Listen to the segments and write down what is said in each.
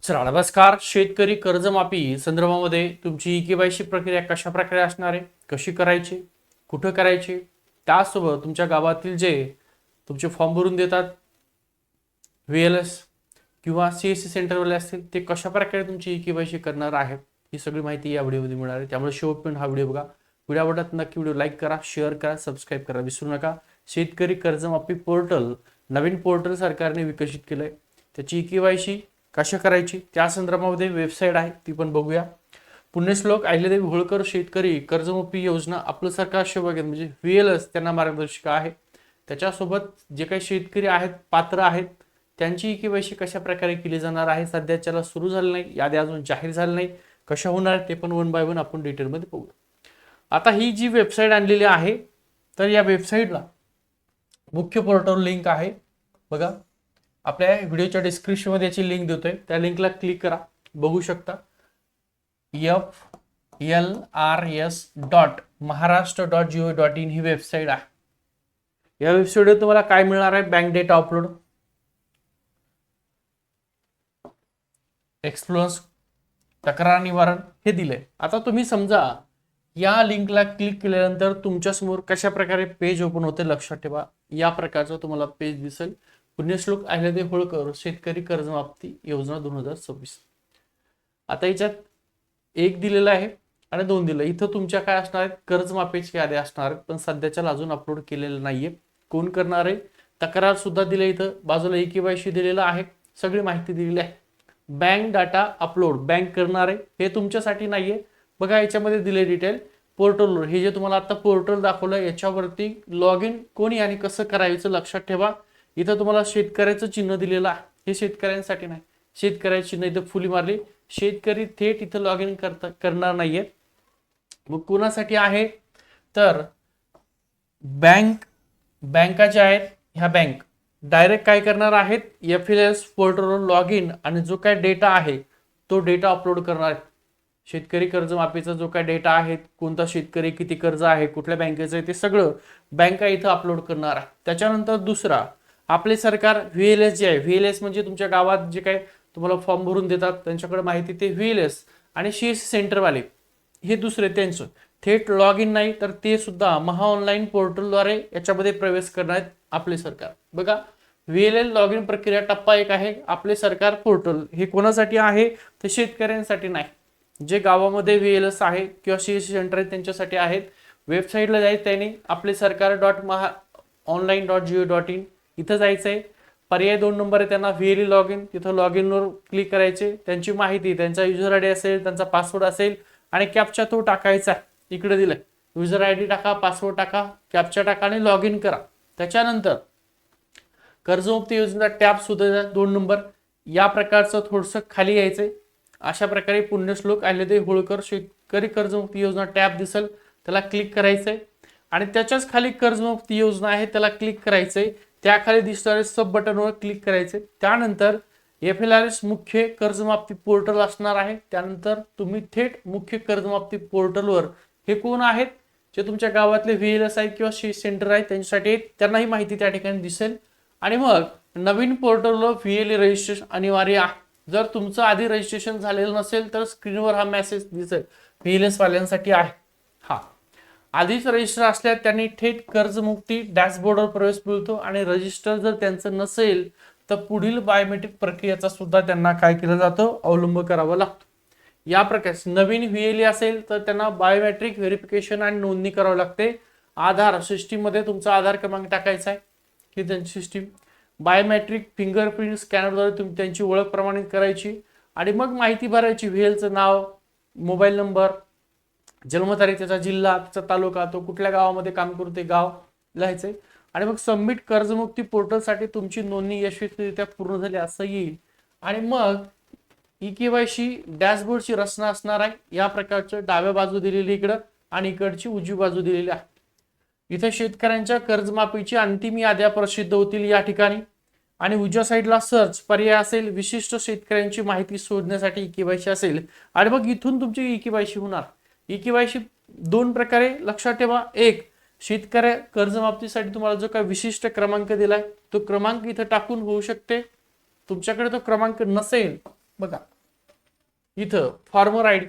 चला नमस्कार. शेतकरी कर्जमाफी संदर्भामध्ये तुमची केवायसी प्रक्रिया कशा प्रकारे असणार आहे, कशी करायची, कुठं करायची, त्यासोबत तुमच्या गावातील जे तुमचे फॉर्म भरून देतात VLS किंवा CSC सेंटरवाले असतील ते कशा प्रकारे तुमची केवायसी करणार आहेत ही सगळी माहिती या व्हिडिओमध्ये मिळणार आहे. त्यामुळे शेवटपर्यंत हा व्हिडिओ बघा. व्हिडिओ आवडत नक्की व्हिडिओ लाईक करा, शेअर करा, सबस्क्राईब करा विसरू नका. शेतकरी कर्जमाफी पोर्टल नवीन पोर्टल सरकारने विकसित केलंय. त्याची केवायसी कशा करायची त्या संदर्भामध्ये वेबसाईट आहे, ती पण बघूया. पुण्यश्लोक अहिल्यादेवी होळकर शेतकरी कर्जमाफी योजना आपलं सरकार सेवक आहे म्हणजे VLS त्यांना मार्गदर्शिका आहे. त्याच्यासोबत जे काही शेतकरी आहेत पात्र आहेत त्यांची केवायसी कशा प्रकारे केली जाणार आहे सध्याच्याला सुरू झालं नाही, याद्या अजून जाहीर झाली नाही, कशा होणार ते पण वन बाय वन आपण डिटेलमध्ये बघू. आता ही जी वेबसाईट आणलेली आहे तर या वेबसाईटला मुख्य पोर्टल लिंक आहे बघा. आपल्या व्हिडिओच्या डिस्क्रिप्शनमध्ये याची लिंक देतोय, त्या लिंकला क्लिक करा, बघू शकता. FLRS.Maharashtra.gov.in ही वेबसाईट आहे. या वेबसाईटवर तुम्हाला काय मिळणार आहे, बँक डेटा अपलोड, एक्सप्लोअर्स, तक्रार निवारण हे दिलंय. आता तुम्ही समजा या लिंकला क्लिक केल्यानंतर तुमच्या समोर कशा प्रकारे पेज ओपन होते लक्षात ठेवा. या प्रकारचं तुम्हाला पेज दिसेल. पुण्यश्लोक अहिल्यादेवी होळकर शेतकरी कर्जमाफी योजना 2026. आता याच्यात 1 दिलेला आहे आणि 2 दिलं. इथं तुमच्या काय असणार आहेत, कर्जमाफीची यादी असणार, पण सध्याच्या अजून अपलोड केलेलं नाहीये. कोण करणार आहे, तक्रार सुद्धा दिले. इथं बाजूला केवायसी दिलेलं आहे, सगळी माहिती दिलेली आहे. बँक डाटा अपलोड बँक करणार आहे, हे तुमच्यासाठी नाहीये बघा. याच्यामध्ये दिले डिटेल पोर्टलवर. हे जे तुम्हाला आता पोर्टल दाखवलं याच्यावरती लॉग इन कोणी आणि कसं करायचं लक्षात ठेवा. इथं तुम्हाला शेतकऱ्याचं चिन्ह दिलेलं आहे, हे शेतकऱ्यांसाठी नाही. शेतकऱ्याचं चिन्ह इथं फुली मारली, शेतकरी थेट इथं लॉग इन करणार नाहीये. मग कोणासाठी आहे तर बँका ज्या आहेत ह्या बँक डायरेक्ट काय करणार आहेत, FLS पोर्टलवर लॉग इन आणि जो काय डेटा आहे तो डेटा अपलोड करणार आहेत. शेतकरी कर्जमाफीचा जो काय डेटा आहे, कोणता शेतकरी किती कर्ज आहे, कुठल्या बँकेचं आहे, ते सगळं बँका इथं अपलोड करणार आहे. त्याच्यानंतर दुसरा आपले सरकार VLS जे आहे, VLS म्हणजे तुमच्या गावात जे काही तुम्हाला फॉर्म भरून देतात त्यांच्याकडे माहिती, ते VLS आणि CSC सेंटरवाले हे दुसरे त्यांचं थेट लॉग इन नाही तर ते सुद्धा महा ऑनलाईन पोर्टलद्वारे याच्यामध्ये प्रवेश करणार आहेत आपले सरकार. बघा VLS लॉग इन प्रक्रिया टप्पा 1 आहे. आपले सरकार पोर्टल हे कोणासाठी आहे तर शेतकऱ्यांसाठी नाही. जे गावामध्ये VLS आहे किंवा CSC सेंटर आहेत त्यांच्यासाठी आहेत. वेबसाईटला जायचं त्यांनी आपले सरकार.online.gov.in इथं जायचंय. पर्याय 2 नंबर आहे त्यांना VLE लॉग इन, तिथं लॉग इनवर क्लिक करायचे. त्यांची माहिती, त्यांचा युजर ID असेल, त्यांचा पासवर्ड असेल आणि कॅप्चा तो टाकायचा. इकडे दिलाय युजर ID टाका, पासवर्ड टाका, कॅप्चा टाका आणि लॉग इन करा. त्याच्यानंतर कर्जमुक्ती योजना टॅब सुद्धा 2 नंबर या प्रकारचं थोडंसं खाली यायचंय. अशा प्रकारे पुण्यश्लोक अहिल्यादेवी होळकर शेतकरी कर्जमुक्ती योजना टॅब दिसेल, त्याला क्लिक करायचंय आणि त्याच्याच खाली कर्जमुक्ती योजना आहे त्याला क्लिक करायचंय. त्याखाली दिसणारे सब बटनवर क्लिक करायचे. त्यानंतर FLRS मुख्य कर्जमाफी पोर्टल असणार आहे. त्यानंतर तुम्ही थेट मुख्य कर्जमाफी पोर्टलवर हे कोण आहेत जे तुमच्या गावातले VLS आहेत किंवा सेंटर आहेत त्यांच्यासाठी त्यांनाही माहिती त्या ठिकाणी दिसेल. आणि मग नवीन पोर्टलवर VLE रजिस्ट्रेशन अनिवार्य आहे. जर तुमचं आधी रजिस्ट्रेशन झालेलं नसेल तर स्क्रीनवर हा मेसेज दिसेल, VLS वाल्यांसाठी आहे. हा आधीच रजिस्टर असल्यास त्यांनी थेट कर्जमुक्ती डॅशबोर्डवर प्रवेश मिळतो आणि रजिस्टर जर त्यांचं नसेल तर पुढील बायोमेट्रिक प्रक्रियेचा सुद्धा त्यांना काय केलं जातं, अवलंब करावा लागतो. या प्रकारे नवीन VLE असेल तर त्यांना बायोमेट्रिक व्हेरिफिकेशन आणि नोंदणी करावी लागते. आधार सिस्टीम मध्ये तुमचा आधार क्रमांक टाकायचा आहे की त्यांची सिस्टीम बायोमेट्रिक फिंगरप्रिंट स्कॅनरद्वारे तुम्ही त्यांची ओळख प्रमाणित करायची आणि मग माहिती भरायची. VLचं नाव, मोबाईल नंबर, जन्मतारीख, त्याचा जिल्हा, त्याचा तालुका, तो कुठल्या गावामध्ये काम करतो ते गाव लिहायचंय आणि मग सबमिट कर्जमुक्ती पोर्टलसाठी तुमची नोंदणी यशस्वीरित्या पूर्ण झाली असं येईल. आणि मग केवायसी डॅशबोर्डची रचना असणार आहे. या प्रकारचं डाव्या बाजू दिलेली इकडं आणि इकडची उजवी बाजू दिलेली आहे. इथे शेतकऱ्यांच्या कर्जमाफीची अंतिम याद्या प्रसिद्ध होतील या ठिकाणी आणि उजव्या साईडला सर्च पर्याय असेल, विशिष्ट शेतकऱ्यांची माहिती शोधण्यासाठी केवायसी असेल आणि मग इथून तुमची केवायसी होणार. केवायसी 2 प्रकारे लक्षात ठेवा. एक, शेतकऱ्या कर्जमाफीसाठी तुम्हाला जो काही विशिष्ट क्रमांक दिलाय तो क्रमांक इथे टाकून होऊ शकते. तुमच्याकडे तो क्रमांक नसेल बघा इथं फार्मर आयडी,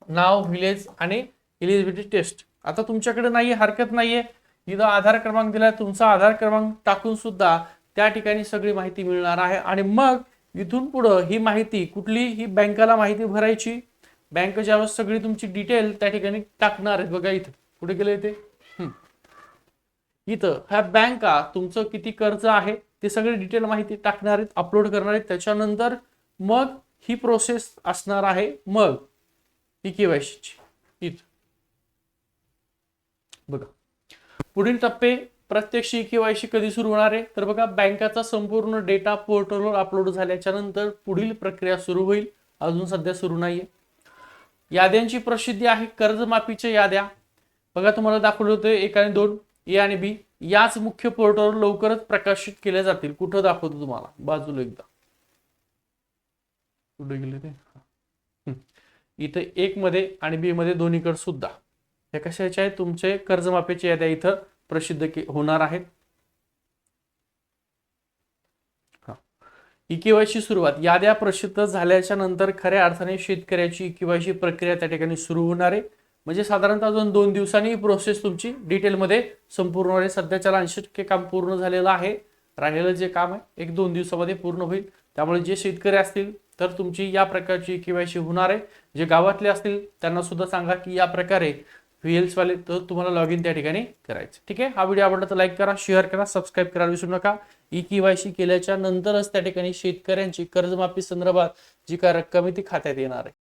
नाव, विलेज आणि एलिजिबिलिटी टेस्ट. आता तुमच्याकडे नाही हरकत नाहीये, इथं आधार क्रमांक दिलाय, तुमचा आधार क्रमांक टाकून सुद्धा त्या ठिकाणी सगळी माहिती मिळणार आहे. आणि मग इथून पुढे ही माहिती कुठली, ही बँकेला माहिती भरायची. बँक ज्यावेळेस सगळी तुमची डिटेल त्या ठिकाणी टाकणार आहेत. बघा इथं कुठे गेले ते, इथं ह्या बँका तुमचं किती कर्ज आहे ते सगळे डिटेल माहिती टाकणार आहेत, अपलोड करणार आहेत. त्याच्यानंतर मग ही प्रोसेस असणार आहे. मग ही केवायसीची इथं बघा पुढील टप्पे. प्रत्यक्ष ई केवायसी कधी सुरू होणार आहे, तर बघा बँकेचा संपूर्ण डेटा पोर्टलवर अपलोड झाल्याच्या नंतर पुढील प्रक्रिया सुरू होईल. अजून सध्या सुरू नाहीये. याद्यांची प्रसिद्धी आहे, कर्जमाफीच्या याद्या बघा तुम्हाला दाखवलं होतं 1 आणि 2, ए आणि बी, याच मुख्य पोर्टलवर लवकरच प्रकाशित केल्या जातील. कुठं दाखवतो तुम्हाला, बाजूला एकदा कुठे गेले ते, इथे 1 मध्ये आणि बी मध्ये दोन्हीकडे सुद्धा हे कशाचे आहे, तुमचे कर्जमाफीच्या याद्या इथं प्रसिद्ध होणार आहेत. ई केवायसी सुरुवात, याद्या प्रसिद्ध झाल्याच्या नंतर खऱ्या अर्थाने शेतकऱ्याची ई केवायसी प्रक्रिया त्या ठिकाणी सुरू होणार आहे. म्हणजे साधारणतः अजून 2 दिवसांनी ही प्रोसेस तुमची डिटेलमध्ये संपूर्ण होईल. सध्याच्या 80% काम पूर्ण झालेलं आहे. राहिलेलं जे काम आहे 1-2 दिवसामध्ये पूर्ण होईल. त्यामुळे जे शेतकरी असतील तर तुमची या प्रकारची ई केवायसी होणार आहे. जे गावातले असतील त्यांना सुद्धा सांगा की या प्रकारे व्हीएल्स वाले तर तुम्हाला लॉग इन त्या ठिकाणी करायचं. ठीक आहे, हा व्हिडिओ आवडला तर लाईक करा, शेअर करा, सबस्क्राईब करायला विसरू नका. ई केवायसी केल्याच्या नंतरच त्या ठिकाणी शेतकऱ्यांची कर्जमाफी संदर्भात जी काय रक्कम आहे ती खात्यात येणार आहे.